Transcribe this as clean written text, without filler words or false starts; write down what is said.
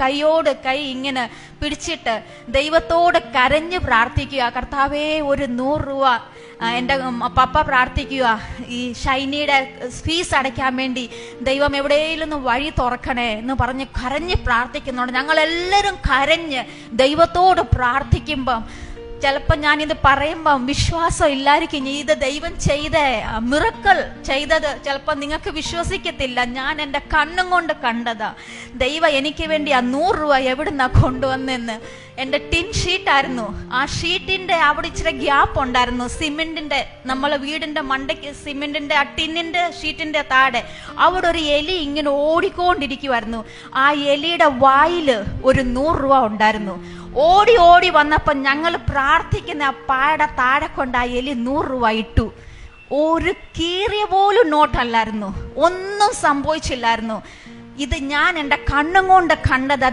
കൈയോട് കൈ ഇങ്ങനെ പിടിച്ചിട്ട് ദൈവത്തോട് കരഞ്ഞ് പ്രാർത്ഥിക്കുക. കർത്താവേ, ഒരു 100 രൂപ എൻ്റെ പപ്പ പ്രാർത്ഥിക്കുക, ഈ ഷൈനിയുടെ ഫീസ് അടയ്ക്കാൻ വേണ്ടി ദൈവം എവിടെയെങ്കിലും വഴി തുറക്കണേ എന്ന് പറഞ്ഞ് കരഞ്ഞ് പ്രാർത്ഥിക്കുന്നുണ്ട്. ഞങ്ങളെല്ലാവരും കരഞ്ഞ് ദൈവത്തോട് പ്രാർത്ഥിക്കുമ്പം ചിലപ്പോൾ ഞാനിത് പറയുമ്പം വിശ്വാസം ഇല്ലായിരിക്കും. ഇത് ദൈവം ചെയ്ത മിറക്കിൾ ചെയ്തത് ചിലപ്പോൾ നിങ്ങൾക്ക് വിശ്വസിക്കത്തില്ല. ഞാൻ എൻ്റെ കണ്ണും കൊണ്ട് കണ്ടതാ. ദൈവം എനിക്ക് വേണ്ടി ആ 100 രൂപ എവിടുന്നാ കൊണ്ടുവന്നെന്ന്. എൻ്റെ ടിൻ ഷീറ്റായിരുന്നു. ആ ഷീറ്റിന്റെ അവിടെ ഇച്ചിരി ഗ്യാപ്പ് ഉണ്ടായിരുന്നു. സിമെന്റിന്റെ, നമ്മളെ വീടിന്റെ മണ്ടയ്ക്ക് സിമെന്റിന്റെ ആ ടിന്നിന്റെ ഷീറ്റിന്റെ താഴെ അവിടെ ഒരു എലി ഇങ്ങനെ ഓടിക്കൊണ്ടിരിക്കുമായിരുന്നു. ആ എലിയുടെ വായില് ഒരു 100 രൂപ ഉണ്ടായിരുന്നു. ഓടി ഓടി വന്നപ്പോൾ ഞങ്ങൾ പ്രാർത്ഥിക്കുന്ന ആ പായുടെ താഴെ കൊണ്ട് ആ എലി 100 രൂപ ഇട്ടു. ഒരു കീറിയ പോലും നോട്ടല്ലായിരുന്നു, ഒന്നും സംഭവിച്ചില്ലായിരുന്നു. ഇത് ഞാൻ എൻ്റെ കണ്ണും കൊണ്ട് കണ്ടത്.